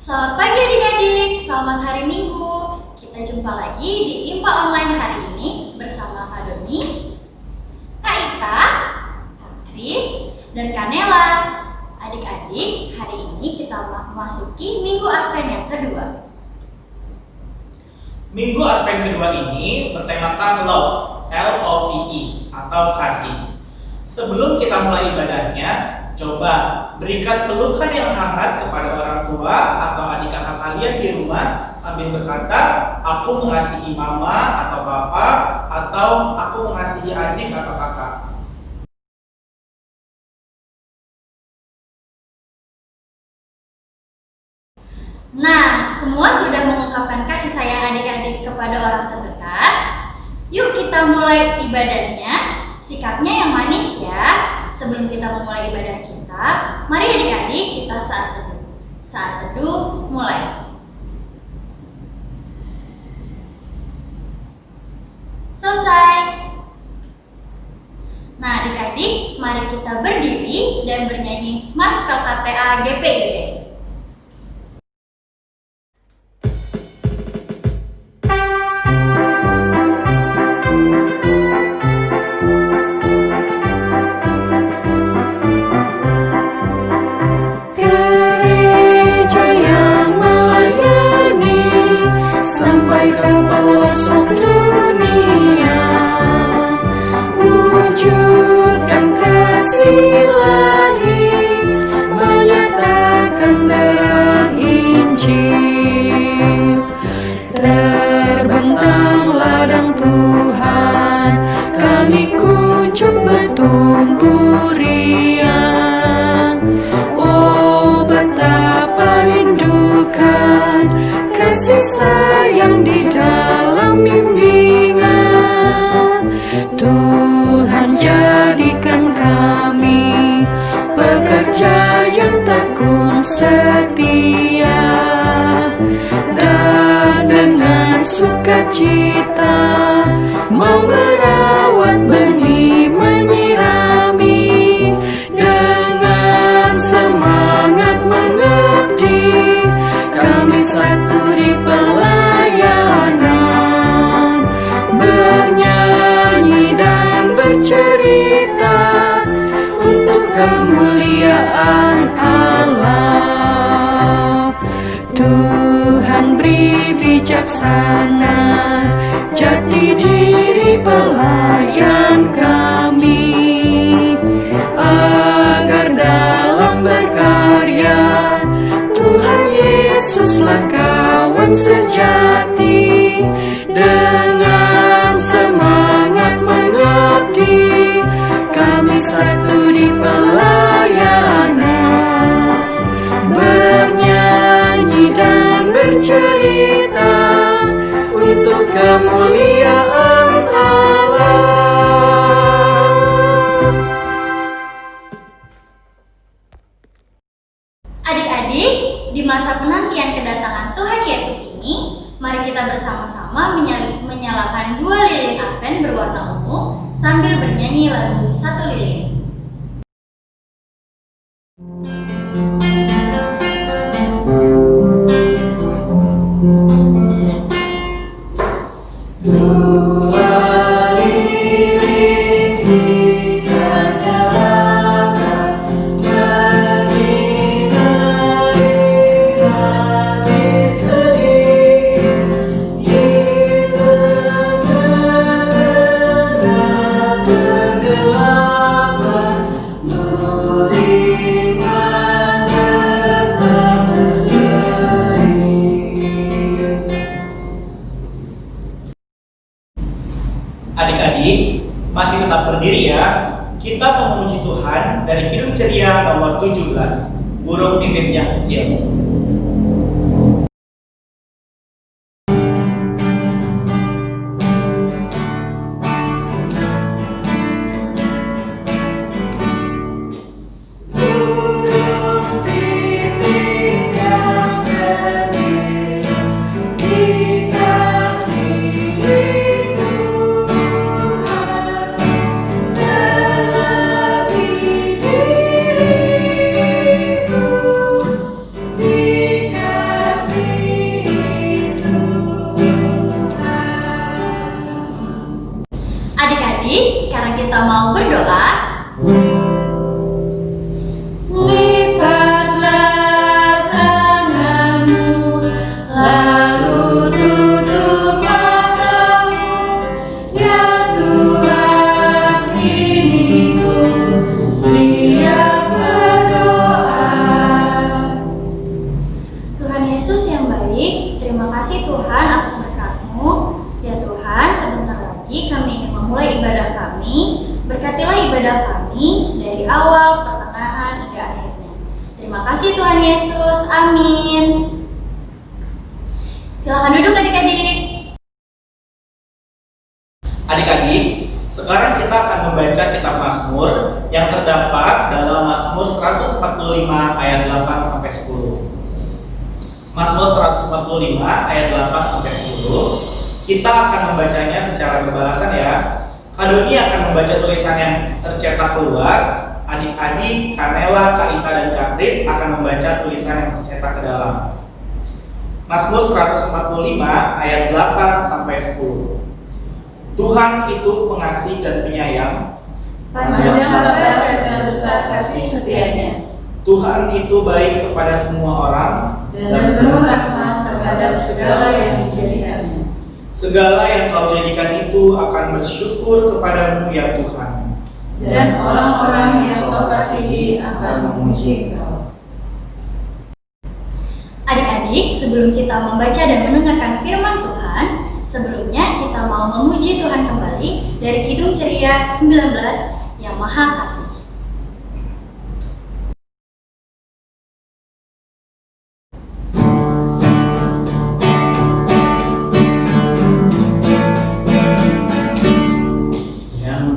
Selamat pagi adik-adik, selamat hari Minggu. Kita jumpa lagi di IMPA Online hari ini bersama Kak Doni, Kak Ita, Kak Kris, dan Kak Nela. Adik-adik, hari ini kita memasuki Minggu Advent yang kedua. Minggu Advent kedua ini bertemakan love, L-O-V-E, atau kasih. Sebelum kita mulai ibadahnya, coba berikan pelukan yang hangat kepada orang tua atau adik kakak kalian di rumah sambil berkata, aku mengasihi mama atau papa, atau aku mengasihi adik atau kakak. Nah, semua sudah mengungkapkan kasih sayang adik-adik kepada orang terdekat. Yuk kita mulai ibadahnya. Sikapnya yang manis ya. Sebelum kita memulai ibadah kita, mari adik-adik kita saat teduh. Saat teduh mulai. Selesai. Nah adik-adik, mari kita berdiri dan bernyanyi Mars PKPA GPIB. Kasih sayang di dalam bimbingan Tuhan, jadikan kami pekerja yang tekun setia, dan dengan sukacita mau merawat benih, menyirami, dengan semangat mengabdi kami satu di pelayanan, bernyanyi dan bercerita untuk kemuliaan Allah. Tuhan beri bijaksana jati diri pelayan kami, agar dalam berkarya Tuhan Yesuslah kawan sejati, dengan semangat mengabdi kami satu di pelayanan, bernyanyi dan bercerita untuk kemuliaan Allah. Adik-adik, di masa penantian kedatangan Tuhan Yesus ini, mari kita bersama-sama menyalakan 2 lilin Advent berwarna ungu sambil bernyanyi lagu 1 lilin. Adik-adik, masih tetap berdiri ya. Kita memuji Tuhan dari Kidung Ceria nomor 17, Burung Pipit yang Kecil. Di Terima kasih Tuhan Yesus, amin. Silakan duduk adik-adik. Adik-adik, sekarang kita akan membaca kitab Mazmur yang terdapat dalam Mazmur 145 ayat 8 sampai 10. Mazmur 145 ayat 8 sampai 10. Kita akan membacanya secara berbalasan ya. Kadoni akan membaca tulisan yang tercetak keluar. Adik-adik, Kanela, Kak Ita, dan Kak Kris akan membaca tulisan yang tercetak ke dalam. Mazmur 145 ayat 8 sampai 10. Tuhan itu pengasih dan penyayang. Panjang sabar dan besar kasih setianya. Tuhan itu baik kepada semua orang Dan penuh rahmat terhadap segala yang dijadikannya. Segala yang kau jadikan itu akan bersyukur kepadamu ya Tuhan. Dan orang-orang yang kau kasihi akan memuji Engkau. Adik-adik, sebelum kita membaca dan mendengarkan firman Tuhan, sebelumnya kita mau memuji Tuhan kembali dari Kidung Ceria 19 yang Maha Kasih.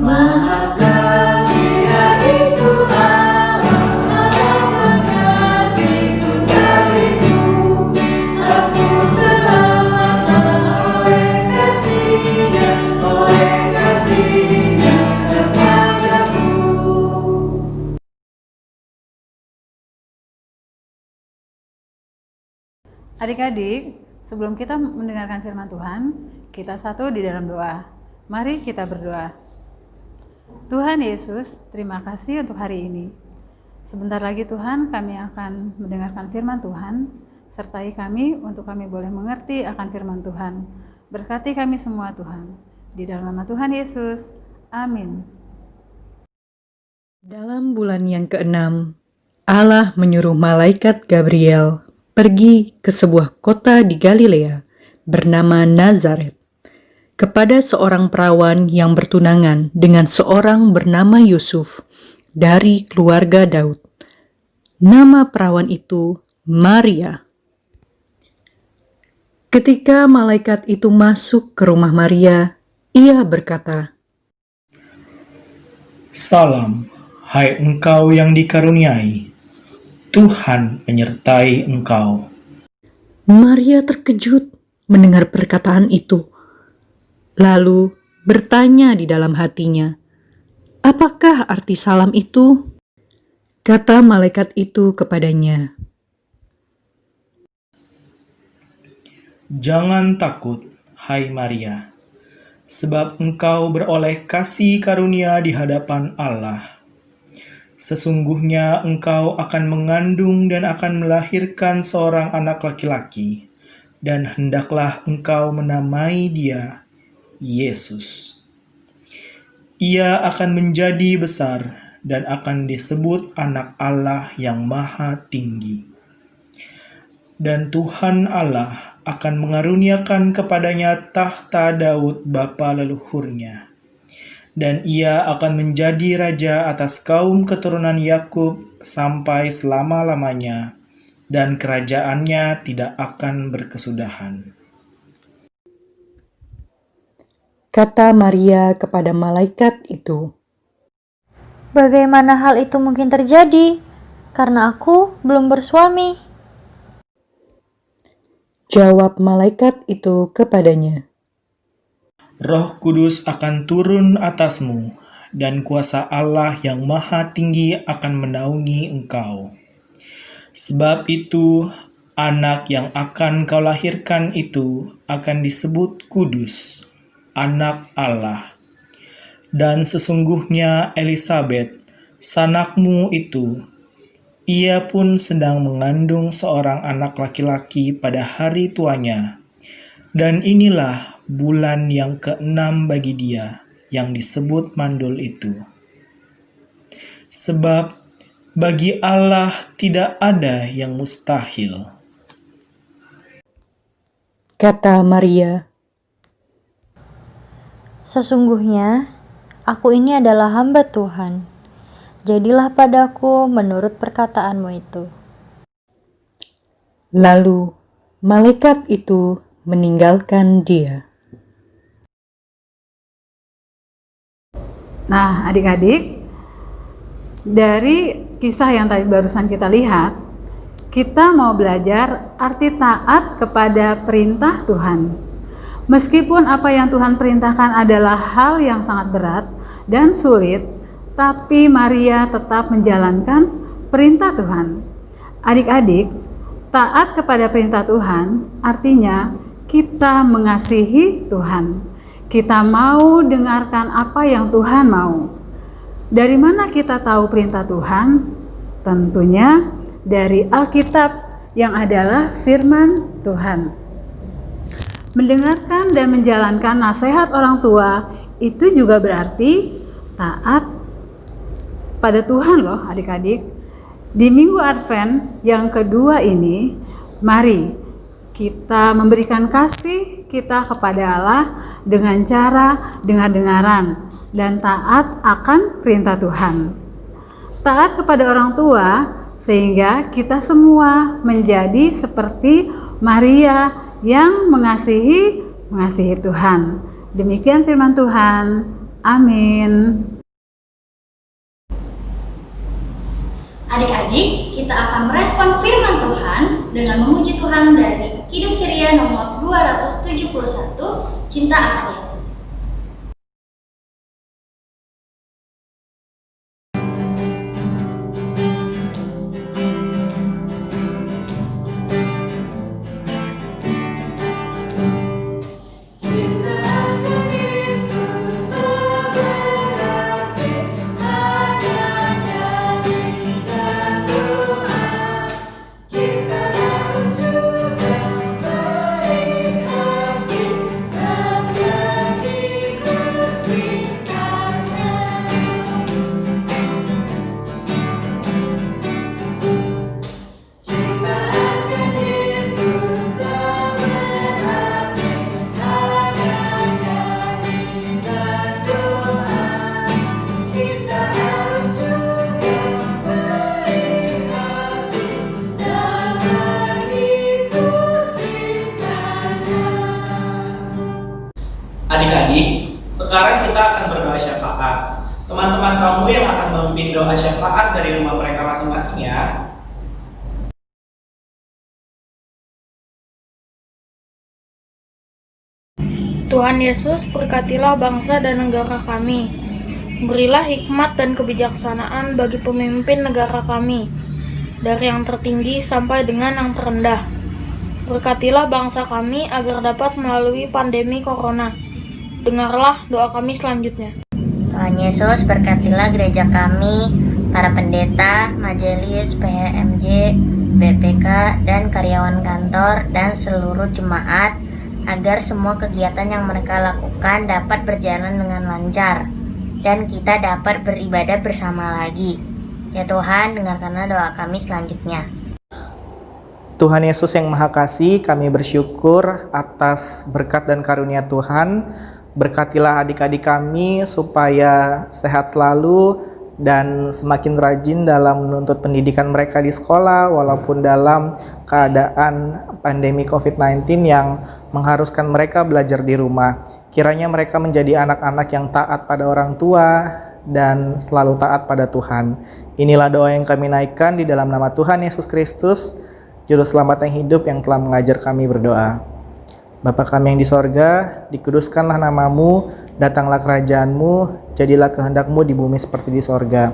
Maha kasih yaitu Allah, Maha pengasih pun bagiku. Aku selamatlah oleh kasih-Nya kepadaku. Adik-adik, sebelum kita mendengarkan firman Tuhan, kita satu di dalam doa. Mari kita berdoa. Tuhan Yesus, terima kasih untuk hari ini. Sebentar lagi Tuhan, kami akan mendengarkan firman Tuhan. Sertai kami untuk kami boleh mengerti akan firman Tuhan. Berkati kami semua Tuhan. Di dalam nama Tuhan Yesus, amin. Dalam bulan yang ke-6, Allah menyuruh malaikat Gabriel pergi ke sebuah kota di Galilea bernama Nazaret, kepada seorang perawan yang bertunangan dengan seorang bernama Yusuf dari keluarga Daud. Nama perawan itu Maria. Ketika malaikat itu masuk ke rumah Maria, ia berkata, Salam, hai engkau yang dikaruniai, Tuhan menyertai engkau. Maria terkejut mendengar perkataan itu. Lalu bertanya di dalam hatinya, apakah arti salam itu? Kata malaikat itu kepadanya, Jangan takut, hai Maria, sebab engkau beroleh kasih karunia di hadapan Allah. Sesungguhnya engkau akan mengandung dan akan melahirkan seorang anak laki-laki, dan hendaklah engkau menamai dia Yesus. Ia akan menjadi besar dan akan disebut Anak Allah yang Maha Tinggi. Dan Tuhan Allah akan mengaruniakan kepadanya tahta Daud bapa leluhurnya. Dan ia akan menjadi raja atas kaum keturunan Yakub sampai selama-lamanya, dan kerajaannya tidak akan berkesudahan. kata Maria kepada malaikat itu. Bagaimana hal itu mungkin terjadi? Karena aku belum bersuami. Jawab malaikat itu kepadanya. Roh Kudus akan turun atasmu, dan kuasa Allah yang Maha Tinggi akan menaungi engkau. Sebab itu, anak yang akan kau lahirkan itu akan disebut kudus, Anak Allah. Dan sesungguhnya Elisabet, sanakmu itu, ia pun sedang mengandung seorang anak laki-laki pada hari tuanya. Dan inilah bulan yang ke-6 bagi dia, yang disebut mandul itu. Sebab bagi Allah tidak ada yang mustahil. Kata Maria, Sesungguhnya, aku ini adalah hamba Tuhan. Jadilah padaku menurut perkataanmu itu. Lalu malaikat itu meninggalkan dia. Nah, adik-adik, dari kisah yang tadi barusan kita lihat, kita mau belajar arti taat kepada perintah Tuhan. Meskipun apa yang Tuhan perintahkan adalah hal yang sangat berat dan sulit, tapi Maria tetap menjalankan perintah Tuhan. Adik-adik, taat kepada perintah Tuhan artinya kita mengasihi Tuhan. Kita mau dengarkan apa yang Tuhan mau. Dari mana kita tahu perintah Tuhan? Tentunya dari Alkitab yang adalah firman Tuhan. Mendengarkan dan menjalankan nasihat orang tua itu juga berarti taat pada Tuhan loh adik-adik. Di Minggu Advent yang kedua ini, mari kita memberikan kasih kita kepada Allah dengan cara dengar-dengaran dan taat akan perintah Tuhan. Taat kepada orang tua sehingga kita semua menjadi seperti Maria yang mengasihi Tuhan. Demikian firman Tuhan. Amin. Adik-adik, kita akan merespon firman Tuhan dengan memuji Tuhan dari Kidung Ceria nomor 271, Cinta akan Yesus. Cinta akan Yesus tak berarti hanya nyanyi dan doa. Kita harus juga baik hati dan mengikut perintahnya. Cinta akan Yesus tak berarti hanya nyanyi dan doa. Kita harus juga baik hati dan mengikut perintahnya. Adik-adik, sekarang kita akan berdoa syafaat. Teman-teman kamu yang akan memimpin doa syafaat dari rumah mereka masing-masing ya. Tuhan Yesus, berkatilah bangsa dan negara kami. Berilah hikmat dan kebijaksanaan bagi pemimpin negara kami, dari yang tertinggi sampai dengan yang terendah. Berkatilah bangsa kami agar dapat melalui pandemi corona. Dengarlah doa kami selanjutnya. Tuhan Yesus, berkatilah gereja kami, para pendeta, majelis, PHMJ, BPK, dan karyawan kantor, dan seluruh jemaat, agar semua kegiatan yang mereka lakukan dapat berjalan dengan lancar, dan kita dapat beribadah bersama lagi. Ya Tuhan, dengarkanlah doa kami selanjutnya. Tuhan Yesus yang Maha Kasih, kami bersyukur atas berkat dan karunia Tuhan. Berkatilah adik-adik kami supaya sehat selalu dan semakin rajin dalam menuntut pendidikan mereka di sekolah walaupun dalam keadaan pandemi COVID-19 yang mengharuskan mereka belajar di rumah. Kiranya mereka menjadi anak-anak yang taat pada orang tua dan selalu taat pada Tuhan. Inilah doa yang kami naikkan di dalam nama Tuhan Yesus Kristus, Juru Selamat yang hidup yang telah mengajar kami berdoa. Bapa kami yang di sorga, dikuduskanlah namamu, datanglah kerajaanmu, jadilah kehendakmu di bumi seperti di sorga.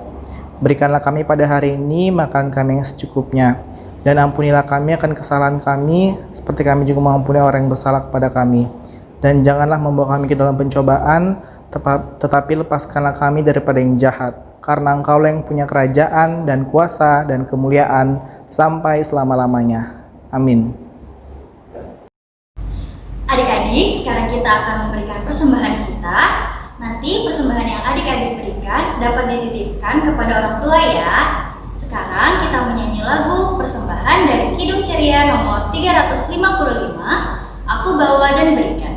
Berikanlah kami pada hari ini makanan kami yang secukupnya, dan ampunilah kami akan kesalahan kami, seperti kami juga mengampuni orang yang bersalah kepada kami. Dan janganlah membawa kami ke dalam pencobaan, tetapi lepaskanlah kami daripada yang jahat, karena Engkaulah yang punya kerajaan dan kuasa dan kemuliaan sampai selama-lamanya. Amin. Adik-adik, sekarang kita akan memberikan persembahan kita. Nanti persembahan yang adik-adik berikan dapat dititipkan kepada orang tua ya. Sekarang kita menyanyi lagu persembahan dari Kidung Ceria nomor 355, Aku Bawa dan Berikan.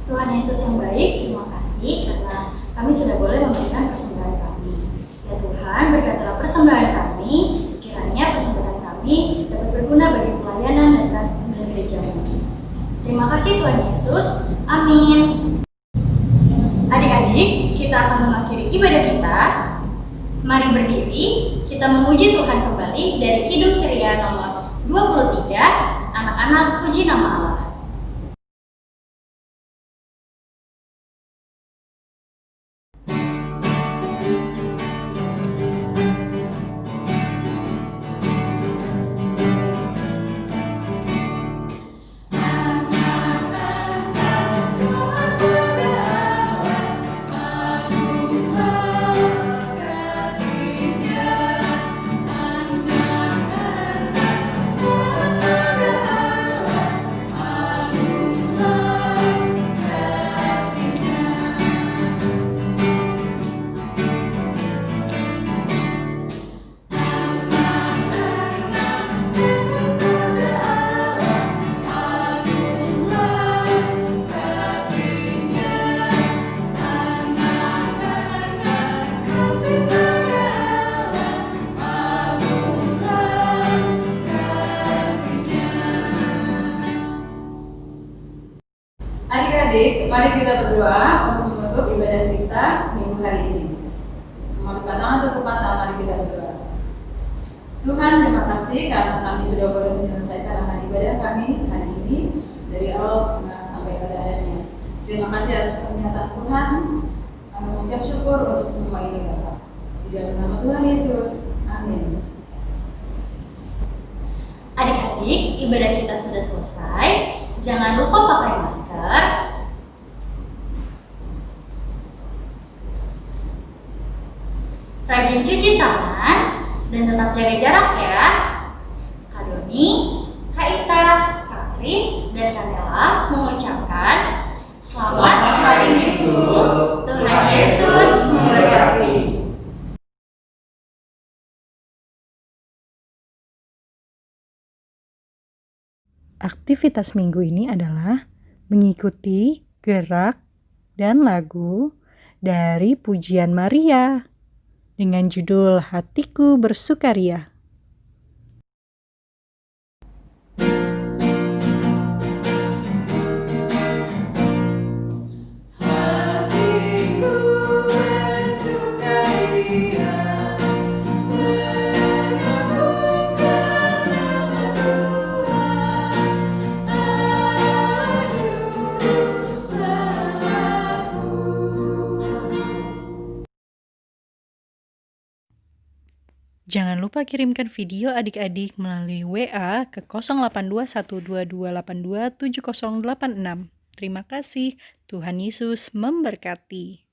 Tuhan Yesus yang baik, terima kasih karena kami sudah boleh memberikan persembahan kami. Ya Tuhan, berkatilah persembahan kami, kiranya persembahan kami dapat berguna bagi pelayanan dan gereja-Mu. Terima kasih Tuhan Yesus, amin. Adik-adik, kita akan mengakhiri ibadah kita. Mari berdiri, kita memuji Tuhan kembali dari Kidung Ceria nomor 23, Anak-anak Puji Nama Allah. Adik-adik, mari kita berdoa untuk menutup ibadah kita minggu hari ini. Semua buka tangan, tutup mata, mari kita berdoa. Tuhan, terima kasih karena kami sudah boleh menyelesaikan akan ibadah kami hari ini dari awal sampai pada akhirnya. Terima kasih atas pernyataan Tuhan. Kami mengucap syukur untuk semua ini, Bapak. Di dalam nama Tuhan Yesus, amin. Adik-adik, ibadah kita sudah selesai. Jangan lupa pakai masker. Rajin cuci tangan dan tetap jaga jarak ya. Kak Doni, Kak Ita, Kak Kris, dan Kak Nela mengucapkan Selamat Hari Minggu, Tuhan Yesus memberkati. Aktivitas minggu ini adalah mengikuti gerak dan lagu dari Pujian Maria dengan judul Hatiku Bersukaria. Hatiku bersukaria mengagungkan nama Tuhan, Allah Juru Selamatku. Jangan lupa kirimkan video adik-adik melalui WA ke 082122827086. Terima kasih. Tuhan Yesus memberkati.